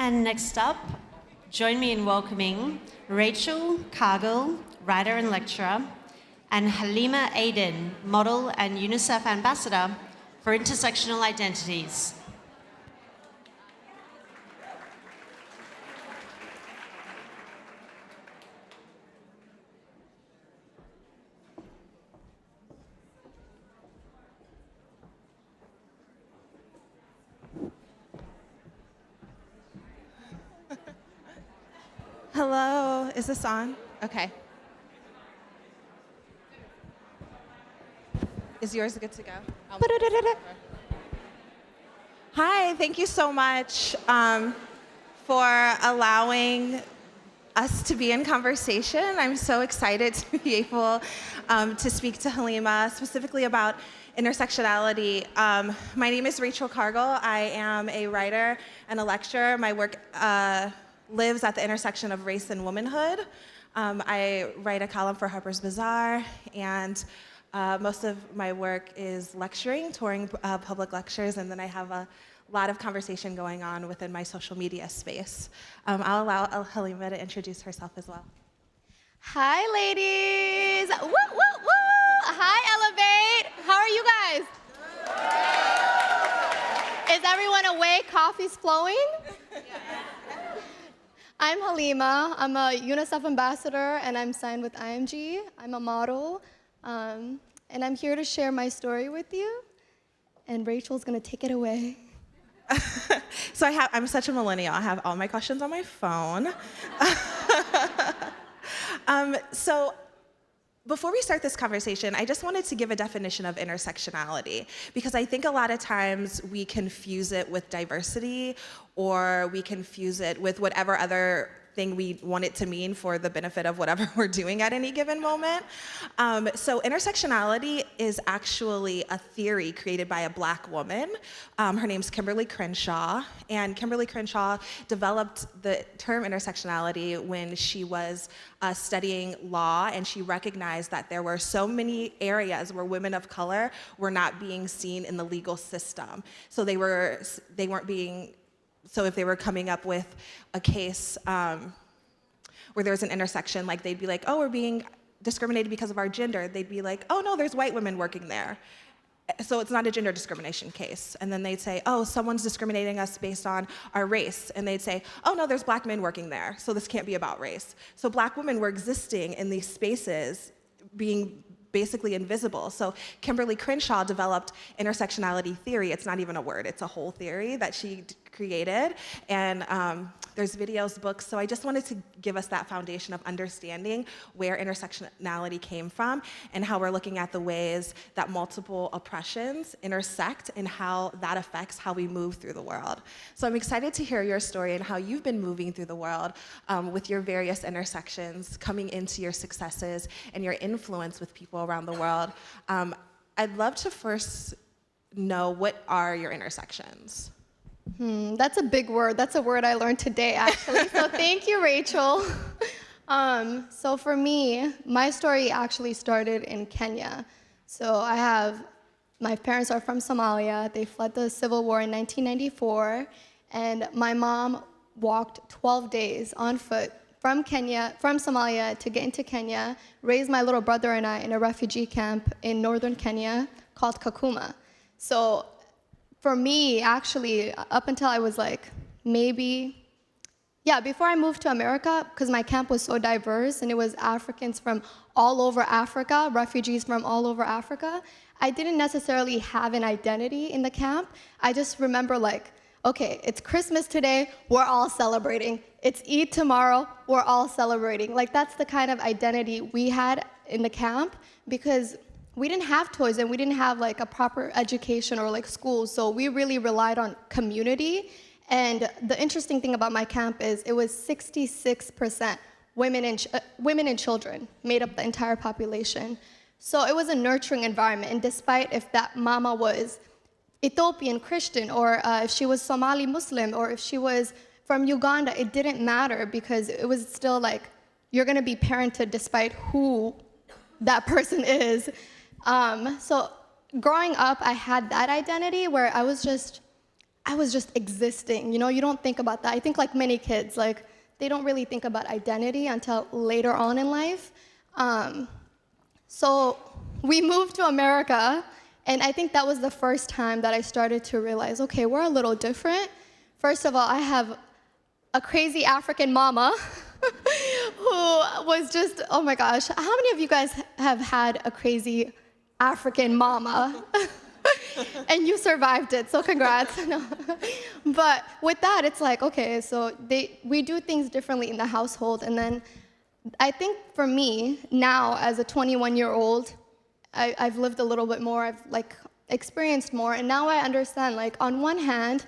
And next up, join me in welcoming Rachel Cargle, writer and lecturer, and Halima Aden, model and UNICEF ambassador for Intersectional Identities. Hello, is this on? Okay. Is yours good to go? Hi, thank you so much for allowing us to be in conversation. I'm so excited to be able to speak to Halima, specifically about intersectionality. My name is Rachel Cargle. I am a writer and a lecturer. My work lives at the intersection of race and womanhood. I write a column for Harper's Bazaar, and most of my work is lecturing, touring public lectures, and then I have a lot of conversation going on within my social media space. I'll allow Halima to introduce herself as well. Hi, ladies. Woo, woo, woo. Hi, Ellevate. How are you guys? Is everyone awake? Coffee's flowing? I'm Halima. I'm a UNICEF ambassador, and I'm signed with IMG. I'm a model, and I'm here to share my story with you, and Rachel's gonna take it away. So I'm such a millennial. I have all my questions on my phone. So before we start this conversation, I just wanted to give a definition of intersectionality, because I think a lot of times we confuse it with diversity, or we confuse it with whatever other thing we want it to mean for the benefit of whatever we're doing at any given moment. So intersectionality is actually a theory created by a Black woman. Her name's Kimberly Crenshaw, and Kimberly Crenshaw developed the term intersectionality when she was studying law, and she recognized that there were so many areas where women of color were not being seen in the legal system. So they weren't being. So if they were coming up with a case where there was an intersection, like they'd be like, oh, we're being discriminated because of our gender. They'd be like, oh no, there's white women working there. So it's not a gender discrimination case. And then they'd say, oh, someone's discriminating us based on our race. And they'd say, oh no, there's Black men working there, so this can't be about race. So Black women were existing in these spaces being basically invisible. So Kimberly Crenshaw developed intersectionality theory. It's not even a word, it's a whole theory that she created. And there's videos, books. So I just wanted to give us that foundation of understanding where intersectionality came from and how we're looking at the ways that multiple oppressions intersect and how that affects how we move through the world. So I'm excited to hear your story and how you've been moving through the world with your various intersections, coming into your successes and your influence with people around the world. I'd love to first know, what are your intersections? That's a big word. That's a word I learned today, actually. So thank you, Rachel. So for me, my story actually started in Kenya. So my parents are from Somalia. They fled the civil war in 1994. And my mom walked 12 days on foot from Somalia to get into Kenya, raised my little brother and I in a refugee camp in northern Kenya called Kakuma. So for me, actually, up until I was like before I moved to America, because my camp was so diverse and it was Africans from all over Africa, refugees from all over Africa, I didn't necessarily have an identity in the camp. I just remember like, okay, it's Christmas today, we're all celebrating. It's Eid tomorrow, we're all celebrating. Like that's the kind of identity we had in the camp, because we didn't have toys and we didn't have like a proper education or like schools, so we really relied on community. And the interesting thing about my camp is it was 66% women and children made up the entire population. So it was a nurturing environment, and despite if that mama was Ethiopian Christian, or if she was Somali Muslim, or if she was from Uganda, it didn't matter, because it was still like, you're gonna be parented despite who that person is. So growing up, I had that identity where I was just I was just existing. You don't think about that. I think like many kids, like they don't really think about identity until later on in life. So we moved to America, and I think that was the first time that I started to realize, okay, we're a little different. First of all, I have a crazy African mama who was just, oh my gosh, how many of you guys have had a crazy African mama? And you survived it, so congrats. No. But with that, it's like, okay, so we do things differently in the household. And then I think for me, now as a 21-year-old, I've lived a little bit more, I've like experienced more, and now I understand, like on one hand,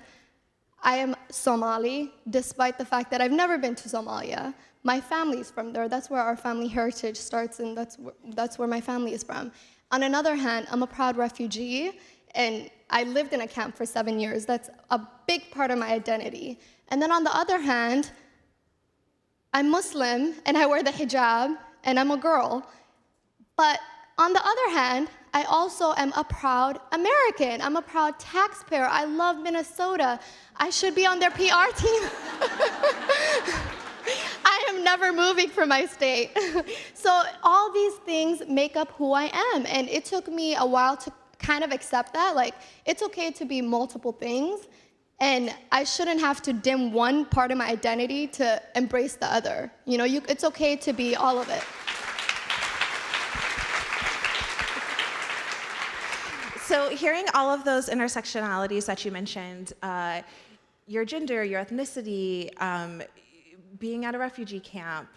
I am Somali, despite the fact that I've never been to Somalia. My family's from there, that's where our family heritage starts, and that's where my family is from. On another hand, I'm a proud refugee, and I lived in a camp for 7 years. That's a big part of my identity. And then on the other hand, I'm Muslim, and I wear the hijab, and I'm a girl. But on the other hand, I also am a proud American. I'm a proud taxpayer. I love Minnesota. I should be on their PR team. I am never moving from my state. So all these things make up who I am. And it took me a while to kind of accept that. Like, it's okay to be multiple things. And I shouldn't have to dim one part of my identity to embrace the other. It's okay to be all of it. So hearing all of those intersectionalities that you mentioned, your gender, your ethnicity, being at a refugee camp,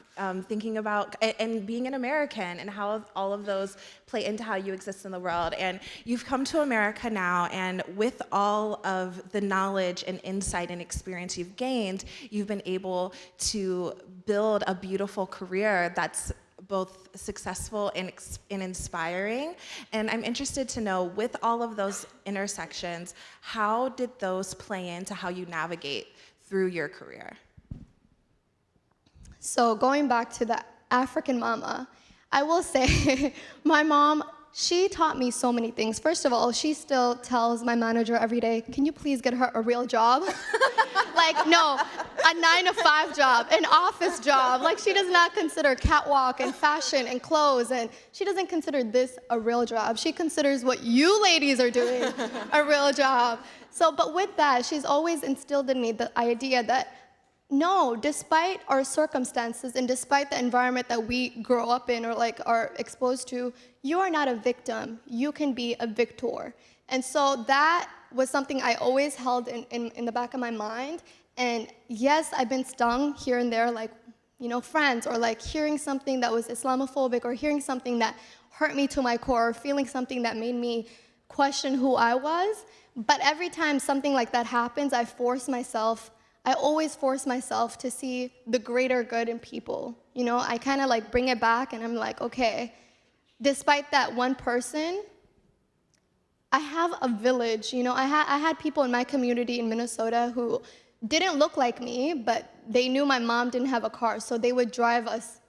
thinking about, and being an American, and how all of those play into how you exist in the world. And you've come to America now, and with all of the knowledge and insight and experience you've gained, you've been able to build a beautiful career that's both successful and inspiring. And I'm interested to know, with all of those intersections, how did those play into how you navigate through your career? So going back to the African mama, I will say my mom, she taught me so many things. First of all, she still tells my manager every day, can you please get her a real job? Like, no, a 9-to-5 job, an office job. Like, she does not consider catwalk and fashion and clothes, and she doesn't consider this a real job. She considers what you ladies are doing a real job. So, but with that, she's always instilled in me the idea that no, despite our circumstances and despite the environment that we grow up in or like are exposed to, you are not a victim. You can be a victor. And so that was something I always held in the back of my mind. And yes, I've been stung here and there, like, friends, or like hearing something that was Islamophobic, or hearing something that hurt me to my core, or feeling something that made me question who I was. But every time something like that happens, I always force myself to see the greater good in people. I kind of like bring it back, and I'm like, okay, despite that one person, I have a village. I had people in my community in Minnesota who didn't look like me, but they knew my mom didn't have a car, so they would drive us,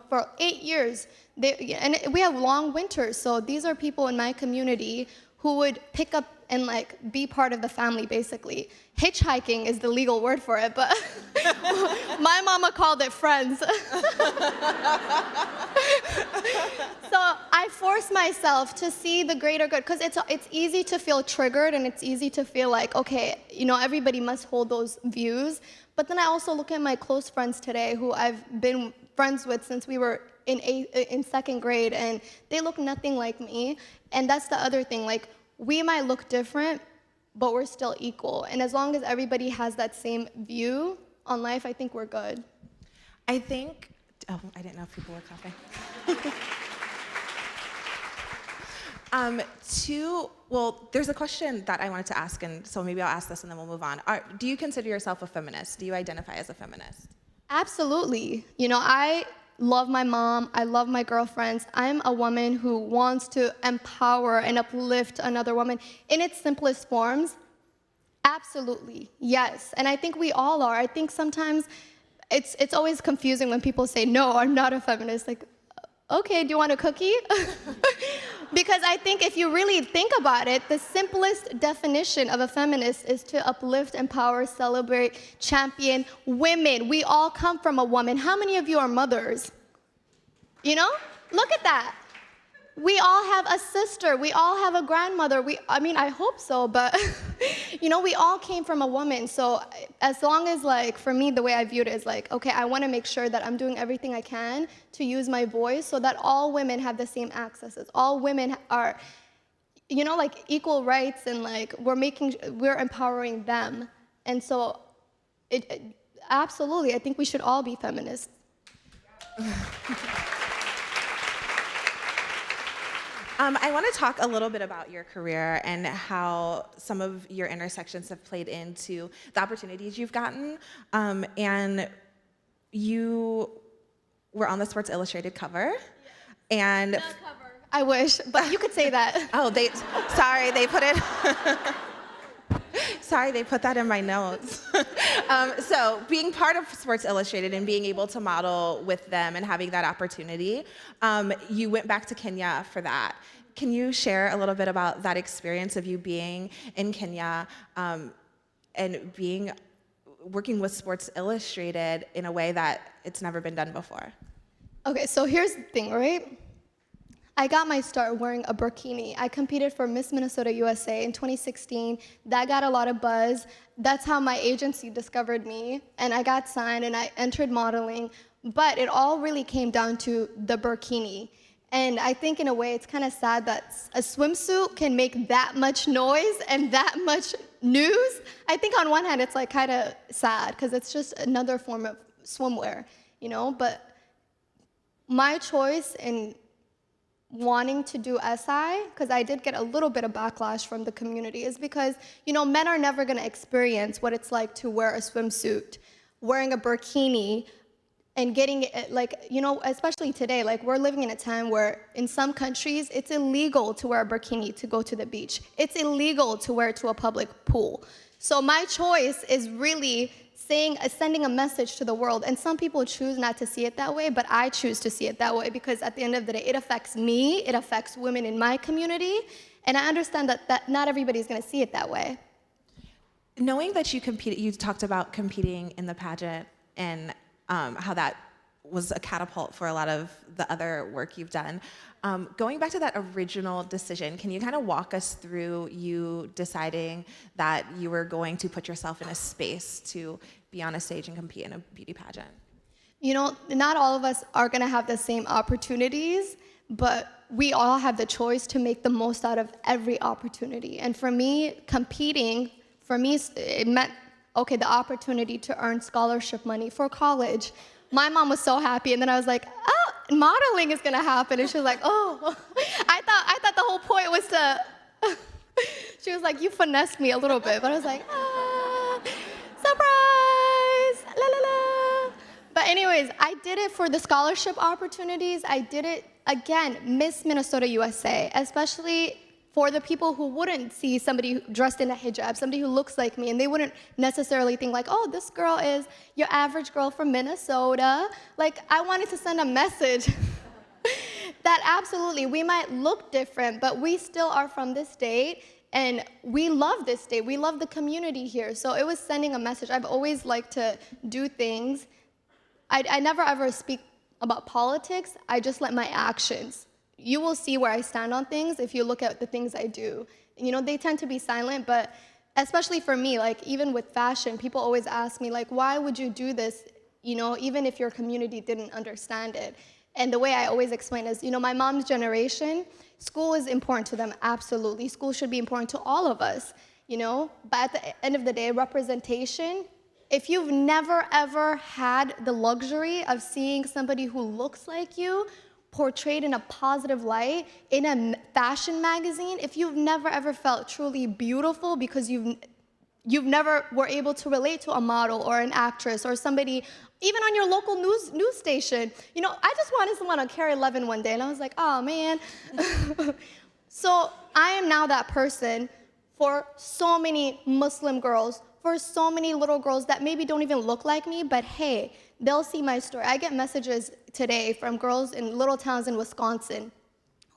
for 8 years. And we have long winters, so these are people in my community who would pick up and like be part of the family, basically. Hitchhiking is the legal word for it, but my mama called it friends. So I force myself to see the greater good, because it's easy to feel triggered, and it's easy to feel like, okay, everybody must hold those views. But then I also look at my close friends today who I've been friends with since we were in second grade, and they look nothing like me. And that's the other thing, like, we might look different, but we're still equal. And as long as everybody has that same view on life, I think we're good. I think, I didn't know if people were clapping. There's a question that I wanted to ask, and so maybe I'll ask this and then we'll move on. Do you consider yourself a feminist? Do you identify as a feminist? Absolutely. I love my mom, I love my girlfriends. I'm a woman who wants to empower and uplift another woman in its simplest forms. Absolutely, yes. And I think we all are. I think sometimes it's always confusing when people say, no, I'm not a feminist. Like, okay, do you want a cookie? Because I think if you really think about it, the simplest definition of a feminist is to uplift, empower, celebrate, champion women. We all come from a woman. How many of you are mothers? You know? Look at that. We all have a sister. We all have a grandmother. I hope so, but we all came from a woman. So as long as, like, for me, the way I viewed it is like, okay, I want to make sure that I'm doing everything I can to use my voice so that all women have the same accesses. All women are, like, equal rights, and like we're empowering them. And so absolutely, I think we should all be feminists. I want to talk a little bit about your career and how some of your intersections have played into the opportunities you've gotten. And you were on the Sports Illustrated cover. And The cover. I wish, but you could say that. oh, they put it. Sorry, they put that in my notes. So being part of Sports Illustrated and being able to model with them and having that opportunity, you went back to Kenya for that. Can you share a little bit about that experience of you being in Kenya and working with Sports Illustrated in a way that it's never been done before? Okay, so here's the thing, right? I got my start wearing a burkini. I competed for Miss Minnesota USA in 2016. That got a lot of buzz. That's how my agency discovered me, and I got signed, and I entered modeling. But it all really came down to the burkini. And I think in a way it's kind of sad that a swimsuit can make that much noise and that much news. I think on one hand it's like kind of sad because it's just another form of swimwear, But my choice in wanting to do SI, because I did get a little bit of backlash from the community, is because, men are never going to experience what it's like to wear a swimsuit, wearing a burkini, and getting it, especially today, we're living in a time where in some countries, it's illegal to wear a burkini to go to the beach. It's illegal to wear it to a public pool. So my choice is really sending a message to the world. And some people choose not to see it that way, but I choose to see it that way because at the end of the day, it affects me, it affects women in my community, and I understand that not everybody's gonna see it that way. Knowing that you talked about competing in the pageant and how that was a catapult for a lot of the other work you've done. Going back to that original decision, can you kind of walk us through you deciding that you were going to put yourself in a space to be on a stage and compete in a beauty pageant? Not all of us are gonna have the same opportunities, but we all have the choice to make the most out of every opportunity. And for me, competing, it meant, the opportunity to earn scholarship money for college. My mom was so happy, and then I was like, oh, modeling is gonna happen. And she was like, oh, I thought the whole point was to, she was like, you finessed me a little bit, but I was like, surprise, la la la. But anyways, I did it for the scholarship opportunities. I did it, again, Miss Minnesota USA, especially for the people who wouldn't see somebody dressed in a hijab, somebody who looks like me, and they wouldn't necessarily think like, oh, this girl is your average girl from Minnesota. I wanted to send a message that absolutely, we might look different, but we still are from this state, and we love this state. We love the community here. So it was sending a message. I've always liked to do things. I never ever speak about politics. I just let my actions. You will see where I stand on things if you look at the things I do. They tend to be silent, but especially for me, even with fashion, people always ask me, why would you do this, even if your community didn't understand it? And the way I always explain is, my mom's generation, school is important to them, absolutely. School should be important to all of us, But at the end of the day, representation, if you've never, ever had the luxury of seeing somebody who looks like you, portrayed in a positive light in a fashion magazine, if you've never ever felt truly beautiful because you've never were able to relate to a model or an actress or somebody, even on your local news station. I just wanted someone on Carrie 11 one day, and I was like, oh man. So I am now that person for so many Muslim girls, for so many little girls that maybe don't even look like me, but hey, they'll see my story. I get messages today from girls in little towns in Wisconsin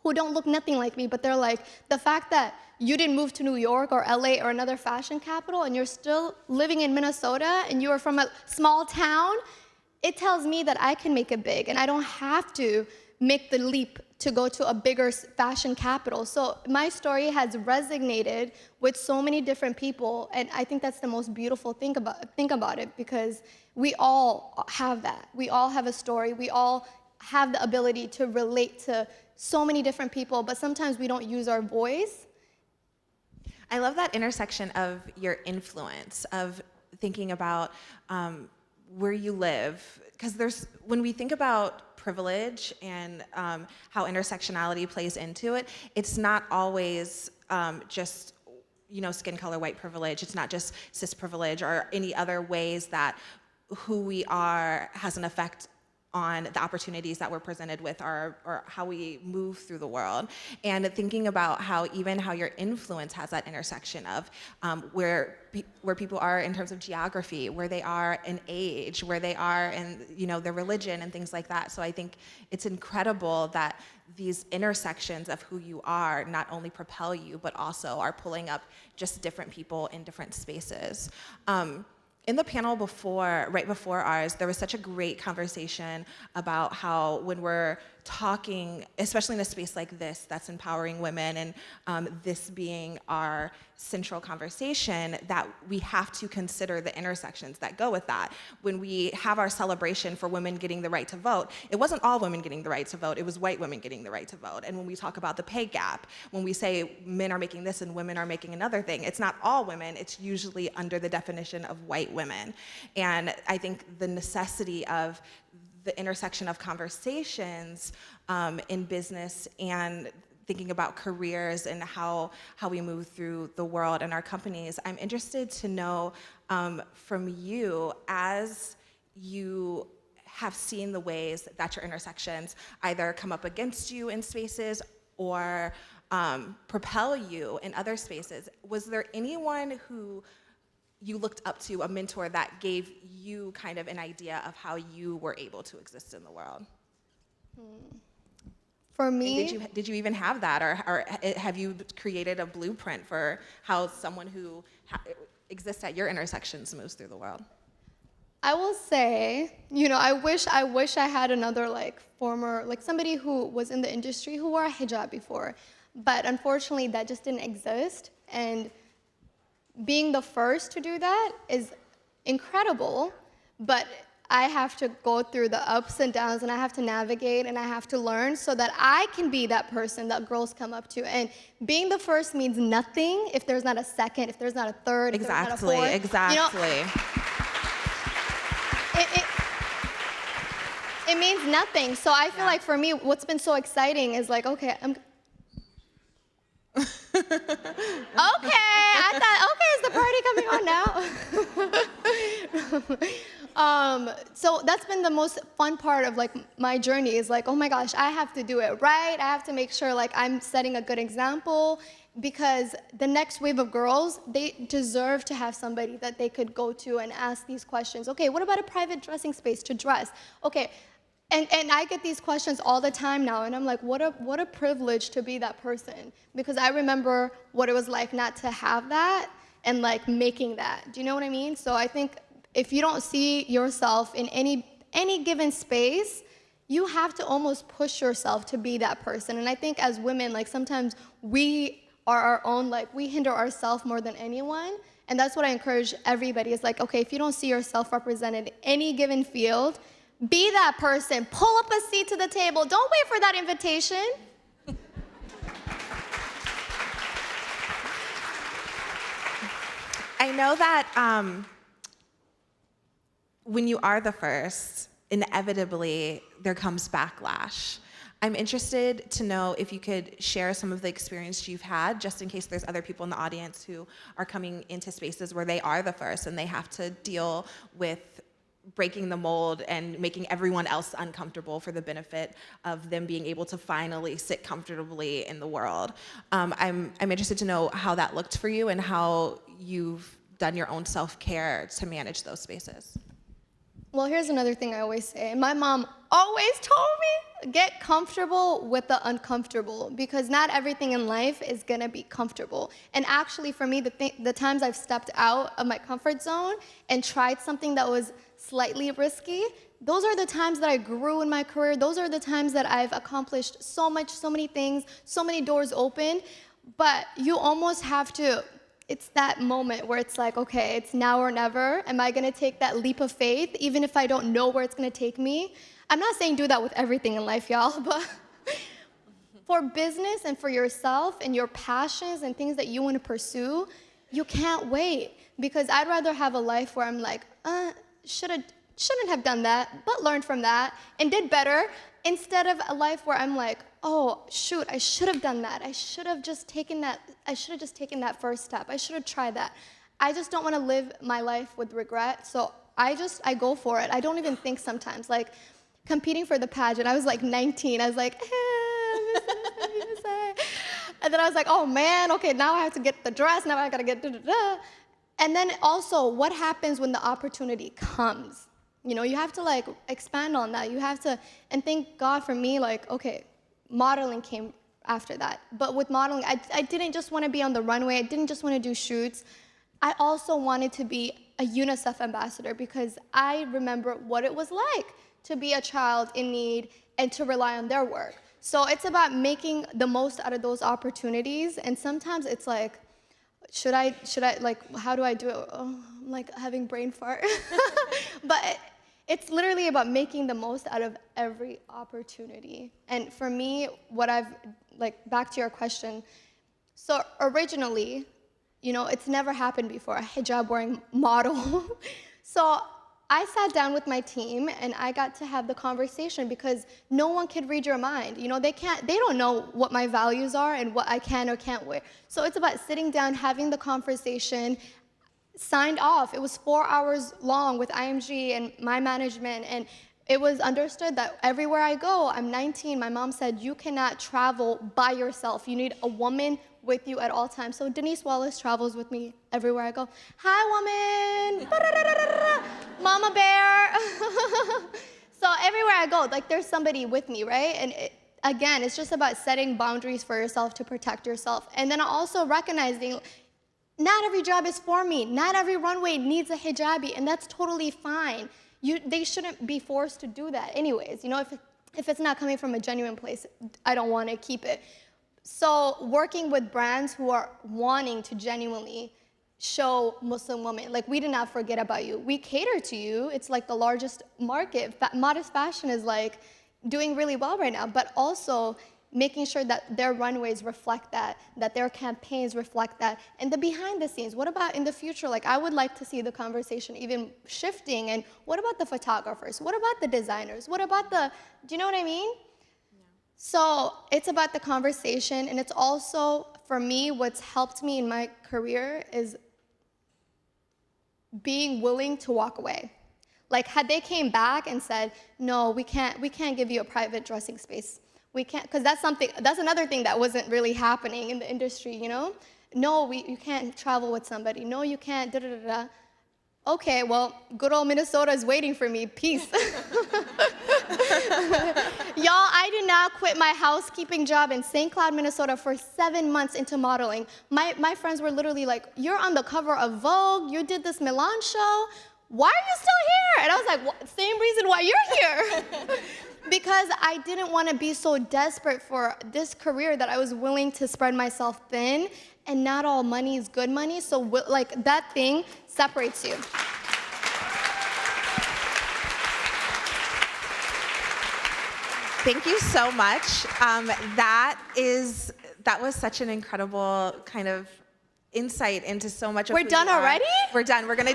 who don't look nothing like me, but they're like, the fact that you didn't move to New York or LA or another fashion capital and you're still living in Minnesota and you are from a small town, it tells me that I can make it big and I don't have to make the leap to go to a bigger fashion capital. So my story has resonated with so many different people, and I think that's the most beautiful thing about it, because we all have that. We all have a story. We all have the ability to relate to so many different people, but sometimes we don't use our voice. I love that intersection of your influence, of thinking about where you live, because when we think about privilege and how intersectionality plays into it, it's not always just skin color, white privilege. It's not just cis privilege or any other ways that who we are has an effect on the opportunities that we're presented with or how we move through the world. And thinking about how your influence has that intersection of where people are in terms of geography, where they are in age, where they are in their religion and things like that. So I think it's incredible that these intersections of who you are not only propel you, but also are pulling up just different people in different spaces. In the panel right before ours, there was such a great conversation about how when we're talking, especially in a space like this that's empowering women and this being our central conversation, that we have to consider the intersections that go with that. When we have our celebration for women getting the right to vote, it wasn't all women getting the right to vote, it was white women getting the right to vote. And when we talk about the pay gap, when we say men are making this and women are making another thing, it's not all women, it's usually under the definition of white women. And I think the necessity of the intersection of conversations in business and thinking about careers and how we move through the world and our companies. I'm interested to know from you, as you have seen the ways that your intersections either come up against you in spaces or propel you in other spaces. Was there anyone who you looked up to, a mentor that gave you kind of an idea of how you were able to exist in the world? For me, did you even have that, or have you created a blueprint for how someone who exists at your intersections moves through the world? I will say, I wish I had another somebody who was in the industry who wore a hijab before, but unfortunately that just didn't exist. And being the first to do that is incredible, but I have to go through the ups and downs, and I have to navigate, and I have to learn so that I can be that person that girls come up to. And being the first means nothing if there's not a second, if there's not a third, if there's not a fourth. Exactly. It means nothing. So I feel like for me, what's been so exciting is like, okay, I thought, is the party coming on now? So that's been the most fun part of my journey, is oh my gosh, I have to do it right. I have to make sure I'm setting a good example, because the next wave of girls, they deserve to have somebody that they could go to and ask these questions. Okay, what about a private dressing space to dress? Okay. And I get these questions all the time now, and I'm like, what a privilege to be that person, because I remember what it was like not to have that and making that. Do you know what I mean? So I think if you don't see yourself in any given space, you have to almost push yourself to be that person. And I think as women, sometimes we are our own, we hinder ourselves more than anyone. And that's what I encourage everybody is okay, if you don't see yourself represented in any given field, be that person. Pull up a seat to the table. Don't wait for that invitation. I know that when you are the first, inevitably there comes backlash. I'm interested to know if you could share some of the experience you've had, just in case there's other people in the audience who are coming into spaces where they are the first and they have to deal with breaking the mold and making everyone else uncomfortable for the benefit of them being able to finally sit comfortably in the world. I'm interested to know how that looked for you and how you've done your own self-care to manage those spaces. Well, here's another thing I always say. My mom always told me, get comfortable with the uncomfortable, because not everything in life is gonna be comfortable. And actually for me, the times I've stepped out of my comfort zone and tried something that was slightly risky, those are the times that I grew in my career. Those are the times that I've accomplished so much, so many things, so many doors open. But you almost have to, it's that moment where it's like, okay, it's now or never. Am I gonna take that leap of faith, even if I don't know where it's gonna take me? I'm not saying do that with everything in life, y'all, but for business and for yourself and your passions and things that you want to pursue, you can't wait. Because I'd rather have a life where I'm like, shouldn't have done that, but learned from that and did better, instead of a life where I'm like, oh, shoot, I should have done that. I should have just taken that first step. I should have tried that. I just don't want to live my life with regret, so I go for it. I don't even think sometimes. Like, competing for the pageant, I was like 19. I was like, and then I was like, oh man, okay, now I have to get the dress, now I gotta get da-da-da. And then also, what happens when the opportunity comes? You know, you have to like expand on that. You have to, and thank God for me, like, okay, modeling came after that. But with modeling, I didn't just want to be on the runway. I didn't just want to do shoots. I also wanted to be a UNICEF ambassador, because I remember what it was like to be a child in need and to rely on their work. So it's about making the most out of those opportunities. And sometimes it's like, should I, like, how do I do it? Oh, I'm like having brain fart. But it's literally about making the most out of every opportunity. And for me, what I've, like, back to your question, so originally, you know, it's never happened before, a hijab-wearing model. So I sat down with my team and I got to have the conversation, because no one can read your mind. You know, they don't know what my values are and what I can or can't wear. So it's about sitting down, having the conversation, signed off. It was 4 hours long with IMG and my management, and it was understood that everywhere I go, I'm 19, my mom said, you cannot travel by yourself. You need a woman with you at all times. So Denise Wallace travels with me everywhere I go. Hi, woman. Mama bear. So everywhere I go, like, there's somebody with me, right? And again, it's just about setting boundaries for yourself to protect yourself. And then also recognizing not every job is for me. Not every runway needs a hijabi, and that's totally fine. They shouldn't be forced to do that anyways. You know, if it's not coming from a genuine place, I don't want to keep it. So working with brands who are wanting to genuinely show Muslim women, like, we did not forget about you. We cater to you. It's like the largest market. Modest fashion is like doing really well right now, but also making sure that their runways reflect that their campaigns reflect that, and the behind the scenes. What about in the future? Like, I would like to see the conversation even shifting, and what about the photographers? What about the designers? What about do you know what I mean? Yeah. So it's about the conversation, and it's also, for me, what's helped me in my career is being willing to walk away. Like, had they came back and said, no, we can't give you a private dressing space. We can't, because that's another thing that wasn't really happening in the industry, you know? No, you can't travel with somebody. No, you can't, da-da-da-da. Okay, well, good old Minnesota is waiting for me. Peace. Y'all, I did not quit my housekeeping job in St. Cloud, Minnesota for 7 months into modeling. My friends were literally like, you're on the cover of Vogue, you did this Milan show, why are you still here? And I was like, well, same reason why you're here. Because I didn't want to be so desperate for this career that I was willing to spread myself thin, and not all money is good money, so like, that thing separates you. Thank you so much. That was such an incredible kind of insight into so much of We're done already? We're done. We're going to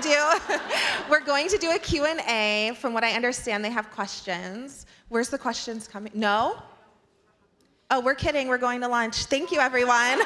do a Q&A. From what I understand, they have questions. Where's the questions coming? No? Oh, we're kidding. We're going to lunch. Thank you, everyone.